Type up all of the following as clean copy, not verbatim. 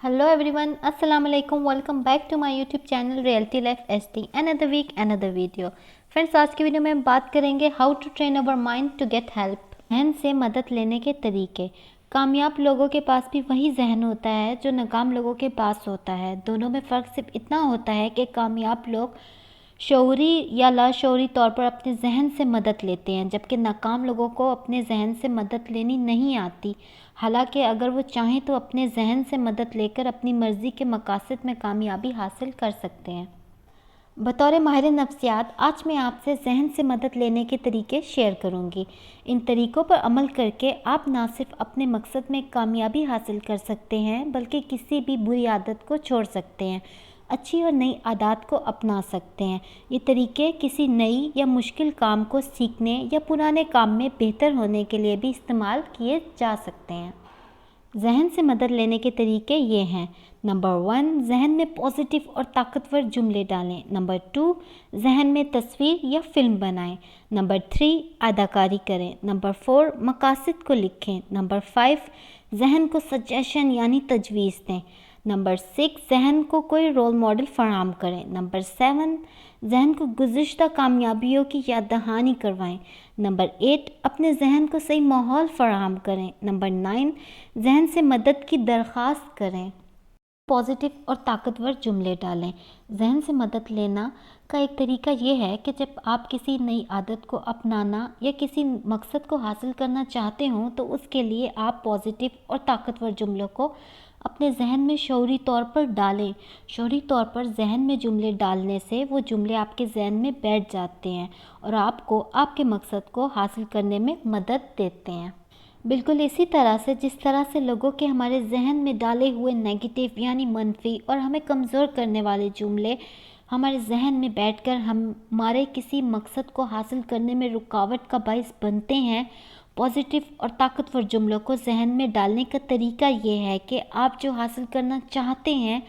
Hello everyone, Assalamu alaikum. Welcome back to my YouTube channel Reality Life SD. Another week, another video. Friends, आज की video में हम बात करेंगे How to train our mind to get help. जहन से मदद लेने के तरीके। कामयाब लोगों के पास भी वही जहन होता है जो नाकाम लोगों के पास होता है। दोनों में फ़र्क सिर्फ इतना होता है कि कामयाब लोग शऊरी या लाशऊरी तौर पर अपने जहन से मदद लेते हैं, जबकि नाकाम लोगों को अपने जहन से मदद लेनी नहीं आती। हालांकि अगर वो चाहें तो अपने जहन से मदद लेकर अपनी मर्ज़ी के मकासद में कामयाबी हासिल कर सकते हैं। बतौर माहिर नफ्सियात आज मैं आपसे जहन से मदद लेने के तरीके शेयर करूंगी। इन तरीक़ों पर अमल करके आप ना सिर्फ अपने मकसद में कामयाबी हासिल कर सकते हैं बल्कि किसी भी बुरी आदत को छोड़ सकते हैं, अच्छी और नई आदत को अपना सकते हैं। ये तरीके किसी नई या मुश्किल काम को सीखने या पुराने काम में बेहतर होने के लिए भी इस्तेमाल किए जा सकते हैं। जहन से मदद लेने के तरीके ये हैं। नंबर 1, जहन में पॉजिटिव और ताकतवर जुमले डालें। नंबर 2, जहन में तस्वीर या फिल्म बनाएं। नंबर 3, अदाकारी करें। नंबर 4, मकासद को लिखें। नंबर 5, जहन को सजेशन यानी तजवीज़ दें। नंबर 6, जहन को कोई रोल मॉडल फराहम करें। नंबर 7, जहन को गुज़िश्ता कामयाबियों की याद दहानी करवाएं। नंबर 8, अपने जहन को सही माहौल फराहम करें। नंबर 9, जहन से मदद की दरख्वास्त करें। पॉजिटिव और ताकतवर जुमले डालें। जहन से मदद लेना का एक तरीका ये है कि जब आप किसी नई आदत को अपनाना या किसी मकसद को हासिल करना चाहते हों तो उसके लिए आप पॉजिटिव और ताकतवर जुमलों को अपने जहन में शऊरी तौर पर डालें। शऊरी तौर पर जहन में जुमले डालने से वो जुमले आपके जहन में बैठ जाते हैं और आपको आपके मकसद को हासिल करने में मदद देते हैं। बिल्कुल इसी तरह से जिस तरह से लोगों के हमारे जहन में डाले हुए नेगेटिव यानी मनफी और हमें कमज़ोर करने वाले जुमले हमारे जहन में बैठकर हमारे किसी मकसद को हासिल करने में रुकावट का बाइस बनते हैं, पॉजिटिव और ताकतवर जुमलों को जहन में डालने का तरीका ये है कि आप जो हासिल करना चाहते हैं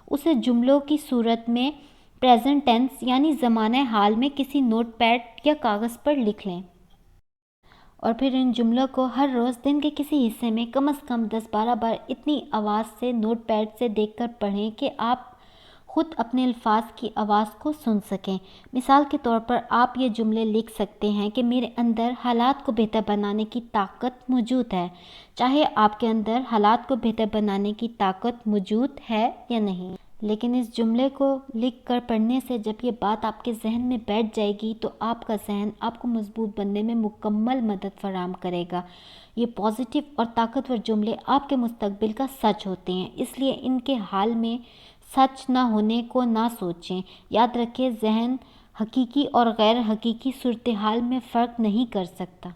उसे जुमलों की सूरत में प्रेजेंट टेंस यानी ज़माने हाल में किसी नोट पैड या कागज़ पर लिख लें और फिर इन जुमलों को हर रोज़ दिन के किसी हिस्से में कम से कम 10-12 बार इतनी आवाज़ से नोट पैड से देखकर पढ़ें कि आप ख़ुद अपने अल्फाज की आवाज़ को सुन सकें। मिसाल के तौर पर आप ये जुमले लिख सकते हैं कि मेरे अंदर हालात को बेहतर बनाने की ताकत मौजूद है। चाहे आपके अंदर हालात को बेहतर बनाने की ताकत मौजूद है या नहीं, लेकिन इस जुमले को लिख कर पढ़ने से जब ये बात आपके जहन में बैठ जाएगी तो आपका जहन आपको मजबूत बनने में मुकम्मल मदद फराहम करेगा। ये पॉजिटिव और ताकतवर जुमले आपके मुस्तकबिल का सच होते हैं, इसलिए इनके हाल में सच ना होने को ना सोचें। याद रखें, जहन हकीकी और गैर हकीकी सूरत हाल में फ़र्क नहीं कर सकता।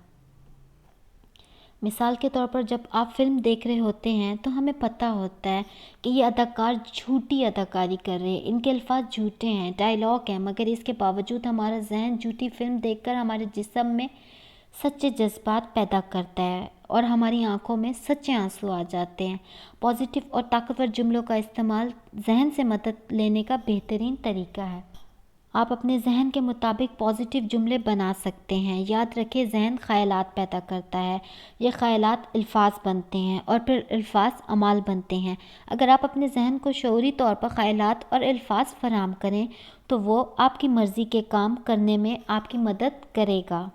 मिसाल के तौर पर जब आप फिल्म देख रहे होते हैं तो हमें पता होता है कि ये अदाकार झूठी अदाकारी कर रहे हैं, इनके अल्फाज झूठे हैं, डायलॉग हैं, मगर इसके बावजूद हमारा जहन झूठी फिल्म देखकर हमारे जिस्म में सच्चे जज्बात पैदा करता है और हमारी आंखों में सच्चे आंसू आ जाते हैं। पॉजिटिव और ताकतवर जुमलों का इस्तेमाल जहन से मदद लेने का बेहतरीन तरीका है। आप अपने जहन के मुताबिक पॉजिटिव जुमले बना सकते हैं। याद रखें, जहन ख़यालात पैदा करता है, ये ख़यालात अल्फाज बनते हैं और फिर अल्फाज अमाल बनते हैं। अगर आप अपने जहन को शऊरी तौर पर ख़यालात और अल्फाज फराहम करें तो वो आपकी मर्ज़ी के काम करने में आपकी मदद करेगा।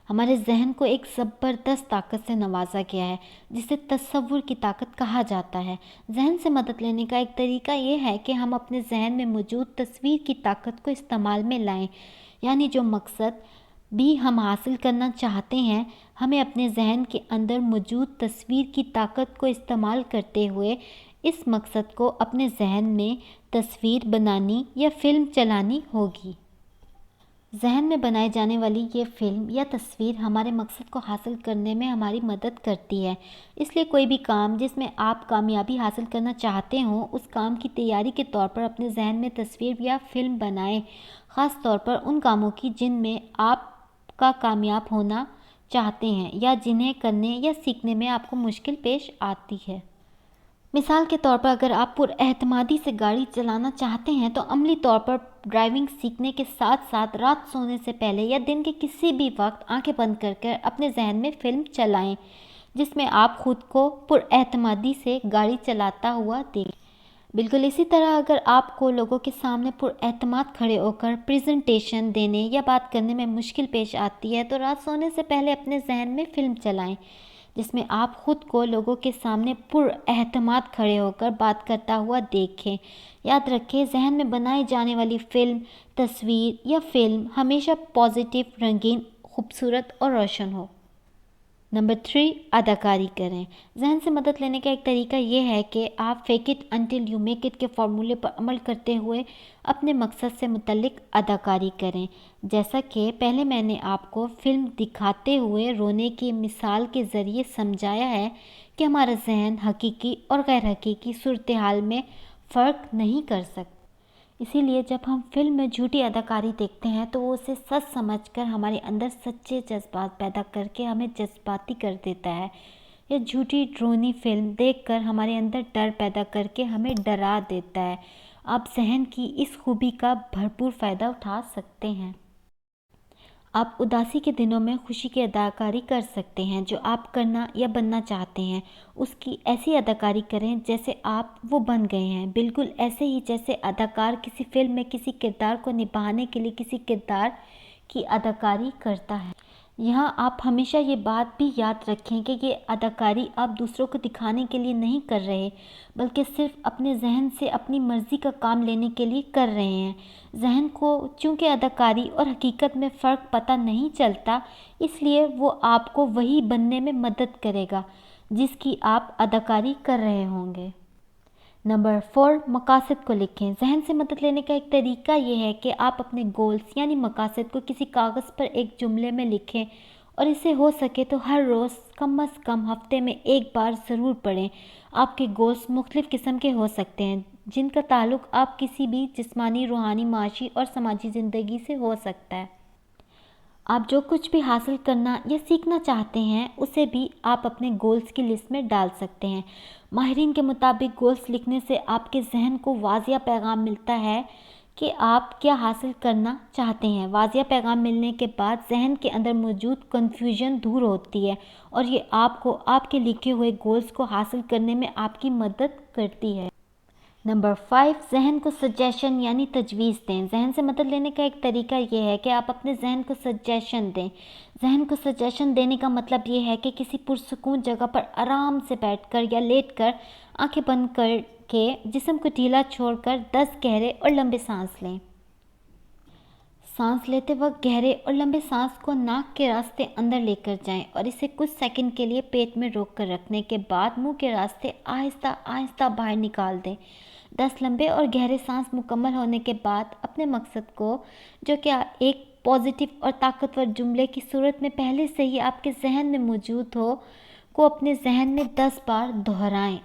हमारे जहन को एक ज़बरदस्त ताकत से नवाजा गया है जिसे तसव्वुर की ताकत कहा जाता है। जहन से मदद लेने का एक तरीका ये है कि हम अपने जहन में मौजूद तस्वीर की ताकत को इस्तेमाल में लाएं, यानी जो मकसद भी हम हासिल करना चाहते हैं हमें अपने जहन के अंदर मौजूद तस्वीर की ताकत को इस्तेमाल करते हुए इस मकसद को अपने जहन में तस्वीर बनानी या फिल्म चलानी होगी। जहन में बनाई जाने वाली ये फिल्म या तस्वीर हमारे मकसद को हासिल करने में हमारी मदद करती है। इसलिए कोई भी काम जिसमें आप कामयाबी हासिल करना चाहते हों उस काम की तैयारी के तौर पर अपने जहन में तस्वीर या फिल्म बनाएं, ख़ास तौर पर उन कामों की जिनमें आपका कामयाब होना चाहते हैं या जिन्हें करने या सीखने में आपको मुश्किल पेश आती है। मिसाल के तौर पर अगर आप पुरएतमादी से गाड़ी चलाना चाहते हैं तो अमली तौर पर ड्राइविंग सीखने के साथ साथ रात सोने से पहले या दिन के किसी भी वक्त आंखें बंद कर अपने जहन में फ़िल्म चलाएं जिस में आप खुद को पुरएतमादी से गाड़ी चलाता हुआ देखें। बिल्कुल इसी तरह अगर आपको लोगों के सामने पुरएतमाद खड़े होकर प्रेजेंटेशन देने या बात करने में मुश्किल पेश आती है तो रात सोने से पहले अपने जहन में फ़िल्म चलाएं जिसमें आप खुद को लोगों के सामने पुरएतमाद खड़े होकर बात करता हुआ देखें। याद रखें, जहन में बनाई जाने वाली फ़िल्म, तस्वीर या फ़िल्म हमेशा पॉजिटिव, रंगीन, खूबसूरत और रोशन हो। नंबर 3, अदाकारी करें। जहन से मदद लेने का एक तरीका ये है कि आप fake it until you make it के फॉर्मूले पर अमल करते हुए अपने मकसद से मुतल्लिक अदाकारी करें। जैसा कि पहले मैंने आपको फ़िल्म दिखाते हुए रोने की मिसाल के ज़रिए समझाया है कि हमारा जहन हकीकी और गैर हकीकी सूरत हाल में फ़र्क नहीं कर सकता। इसीलिए जब हम फिल्म में झूठी अदाकारी देखते हैं तो वो उसे सच समझकर हमारे अंदर सच्चे जज्बात पैदा करके हमें जज्बाती कर देता है। यह झूठी ड्रोनी फिल्म देखकर हमारे अंदर डर पैदा करके हमें डरा देता है। आप जहन की इस खूबी का भरपूर फ़ायदा उठा सकते हैं। आप उदासी के दिनों में खुशी की अदाकारी कर सकते हैं। जो आप करना या बनना चाहते हैं उसकी ऐसी अदाकारी करें जैसे आप वो बन गए हैं, बिल्कुल ऐसे ही जैसे अदाकार किसी फिल्म में किसी किरदार को निभाने के लिए किसी किरदार की अदाकारी करता है। यहाँ आप हमेशा ये बात भी याद रखें कि ये अदाकारी आप दूसरों को दिखाने के लिए नहीं कर रहे, बल्कि सिर्फ अपने जहन से अपनी मर्ज़ी का काम लेने के लिए कर रहे हैं। जहन को चूँकि अदाकारी और हकीकत में फ़र्क पता नहीं चलता, इसलिए वो आपको वही बनने में मदद करेगा जिसकी आप अदाकारी कर रहे होंगे। नंबर 4, मकासद को लिखें। जहन से मदद लेने का एक तरीका ये है कि आप अपने गोल्स यानी मकासद को किसी कागज़ पर एक जुमले में लिखें और इसे हो सके तो हर रोज़ कम से कम हफ्ते में एक बार ज़रूर पढ़ें। आपके गोल्स मुख्तलिफ़ किस्म के हो सकते हैं जिनका ताल्लुक़ आप किसी भी जिस्मानी, रूहानी, माशी और समाजी ज़िंदगी से हो सकता है। आप जो कुछ भी हासिल करना या सीखना चाहते हैं उसे भी आप अपने गोल्स की लिस्ट में डाल सकते हैं। माहिरीन के मुताबिक गोल्स लिखने से आपके जहन को वाज़िया पैगाम मिलता है कि आप क्या हासिल करना चाहते हैं। वाज़िया पैगाम मिलने के बाद जहन के अंदर मौजूद कन्फ्यूजन दूर होती है और ये आपको आपके लिखे हुए गोल्स को हासिल करने में आपकी मदद करती है। नंबर 5, जहन को सजेशन यानी तजवीज़ दें। जहन से मदद लेने का एक तरीका ये है कि आप अपने जहन को सजेशन दें। जहन को सजेशन देने का मतलब ये है कि किसी पुरसुकून जगह पर आराम से बैठकर या लेटकर आंखें बंद करके जिस्म को ढीला छोड़कर 10 गहरे और लंबे सांस लें। सांस लेते वक्त गहरे और लंबे सांस को नाक के रास्ते अंदर लेकर जाएं और इसे कुछ सेकंड के लिए पेट में रोक कर रखने के बाद मुंह के रास्ते आहिस्ता आहिस्ता बाहर निकाल दें। 10 लंबे और गहरे सांस मुकम्मल होने के बाद अपने मकसद को, जो कि एक पॉजिटिव और ताकतवर जुमले की सूरत में पहले से ही आपके जहन में मौजूद हो, को अपने जहन में 10 बार दोहराएं।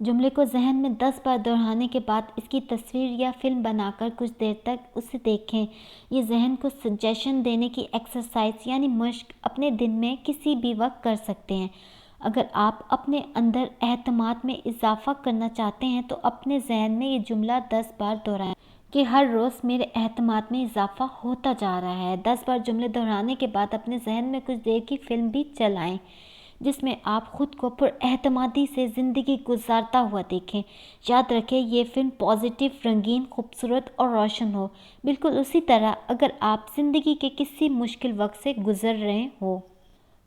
जुमले को जहन में 10 बार दोहराने के बाद इसकी तस्वीर या फिल्म बनाकर कुछ देर तक उसे देखें। ये जहन को सजेशन देने की एक्सरसाइज यानी मश्क अपने दिन में किसी भी वक्त कर सकते हैं। अगर आप अपने अंदर एतमाद में इजाफा करना चाहते हैं तो अपने जहन में ये जुमला 10 बार दोहराएं कि हर रोज़ मेरे एतमाद में इजाफा होता जा रहा है। 10 बार जुमले दोहराने के बाद अपने जहन में कुछ देर की फिल्म भी चलाएं जिसमें आप खुद को पुरएतमादी से ज़िंदगी गुजारता हुआ देखें। याद रखें, ये फिल्म पॉजिटिव, रंगीन, खूबसूरत और रोशन हो, बिल्कुल उसी तरह अगर आप ज़िंदगी के किसी मुश्किल वक्त से गुज़र रहे हो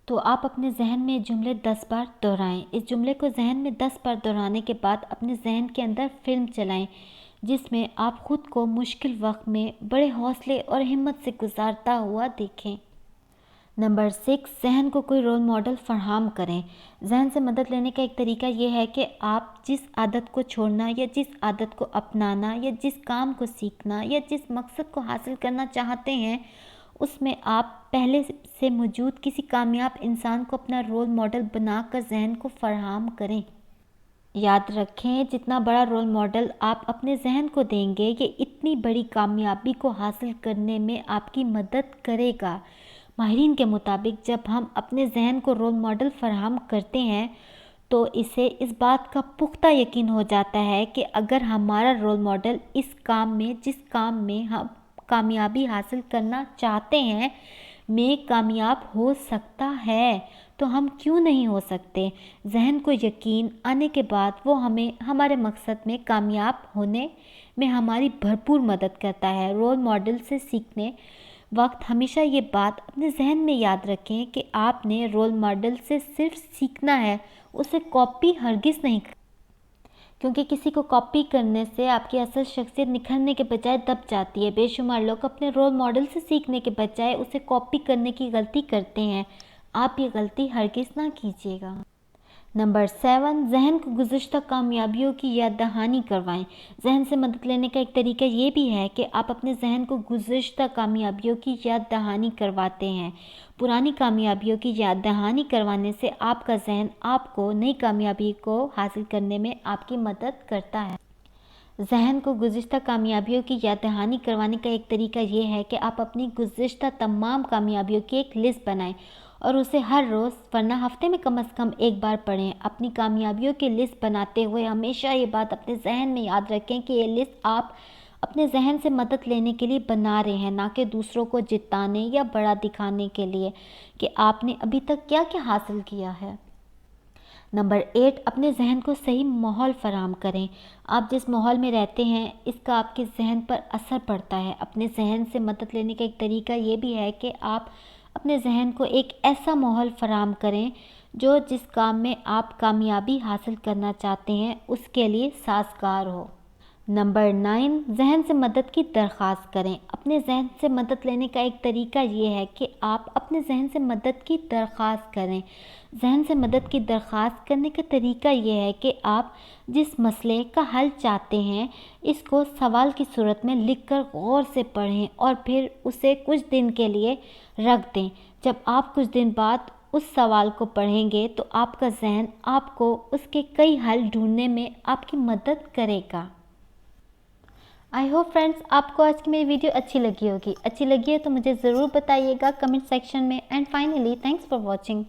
तो आप अपने जहन में ये जुमले 10 बार दोहराएं। इस जुमले को जहन में 10 बार दोहराने के बाद अपने जहन के अंदर फिल्म चलाएं जिसमें आप खुद को मुश्किल वक्त में बड़े हौसले और हिम्मत से गुजारता हुआ देखें। नंबर 6, जहन को कोई रोल मॉडल फराहम करें। जहन से मदद लेने का एक तरीका ये है कि आप जिस आदत को छोड़ना या जिस आदत को अपनाना या जिस काम को सीखना या जिस मकसद को हासिल करना चाहते हैं उसमें आप पहले से मौजूद किसी कामयाब इंसान को अपना रोल मॉडल बनाकर जहन को फराहम करें। याद रखें, जितना बड़ा रोल मॉडल आप अपने जहन को देंगे ये इतनी बड़ी कामयाबी को हासिल करने में आपकी मदद करेगा। माहिरीन के मुताबिक जब हम अपने जहन को रोल मॉडल फराहम करते हैं तो इसे इस बात का पुख्ता यकीन हो जाता है कि अगर हमारा रोल मॉडल इस काम में, जिस काम में हम कामयाबी हासिल करना चाहते हैं, में कामयाब हो सकता है تو ہم کیوں نہیں ہو سکتے؟ ذہن کو یقین آنے کے بعد وہ ہمیں ہمارے مقصد میں کامیاب ہونے میں ہماری بھرپور مدد کرتا ہے۔ رول ماڈل سے سیکھنے وقت ہمیشہ یہ بات اپنے ذہن میں یاد رکھیں کہ آپ نے رول ماڈل سے صرف سیکھنا ہے، اسے کاپی ہرگز نہیں کرنا، کیونکہ کسی کو کاپی کرنے سے آپ کی اصل شخصیت نکھرنے کے بجائے دب جاتی ہے۔ بے شمار لوگ اپنے رول ماڈل سے سیکھنے کے بجائے اسے کاپی کرنے کی غلطی کرتے ہیں۔ آپ یہ غلطی ہرگز نہ کیجیے گا۔ نمبر 7، ذہن کو گزشتہ کامیابیوں کی یاد دہانی کروائیں۔ ذہن سے مدد لینے کا ایک طریقہ یہ بھی ہے کہ آپ اپنے ذہن کو گزشتہ کامیابیوں کی یاد دہانی کرواتے ہیں۔ پرانی کامیابیوں کی یاد دہانی کروانے سے آپ کا ذہن آپ کو نئی کامیابی کو حاصل کرنے میں آپ کی مدد کرتا ہے۔ ذہن کو گزشتہ کامیابیوں کی یاد دہانی کروانے کا ایک طریقہ یہ ہے کہ آپ اپنی گزشتہ تمام کامیابیوں کی ایک لسٹ بنائیں اور اسے ہر روز ورنہ ہفتے میں کم از کم ایک بار پڑھیں۔ اپنی کامیابیوں کی لسٹ بناتے ہوئے ہمیشہ یہ بات اپنے ذہن میں یاد رکھیں کہ یہ لسٹ آپ اپنے ذہن سے مدد لینے کے لیے بنا رہے ہیں، نہ کہ دوسروں کو جتانے یا بڑا دکھانے کے لیے کہ آپ نے ابھی تک کیا کیا حاصل کیا ہے۔ نمبر 8، اپنے ذہن کو صحیح ماحول فراہم کریں۔ آپ جس ماحول میں رہتے ہیں اس کا آپ کے ذہن پر اثر پڑتا ہے۔ اپنے ذہن سے مدد لینے کا ایک طریقہ یہ بھی ہے کہ آپ اپنے ذہن کو ایک ایسا ماحول فراہم کریں جو جس کام میں آپ کامیابی حاصل کرنا چاہتے ہیں اس کے لیے سازگار ہو۔ نمبر 9، ذہن سے مدد کی درخواست کریں۔ اپنے ذہن سے مدد لینے کا ایک طریقہ یہ ہے کہ آپ اپنے ذہن سے مدد کی درخواست کریں۔ ذہن سے مدد کی درخواست کرنے کا طریقہ یہ ہے کہ آپ جس مسئلے کا حل چاہتے ہیں اس کو سوال کی صورت میں لکھ کر غور سے پڑھیں اور پھر اسے کچھ دن کے لیے رکھ دیں۔ جب آپ کچھ دن بعد اس سوال کو پڑھیں گے تو آپ کا ذہن آپ کو اس کے کئی حل ڈھونڈنے میں آپ کی مدد کرے گا۔ آئی ہوپ فرینڈس آپ کو آج کی میری ویڈیو اچھی لگی ہوگی۔ اچھی لگی ہے تو مجھے ضرور بتائیے گا کمنٹ سیکشن میں۔ And finally thanks for watching.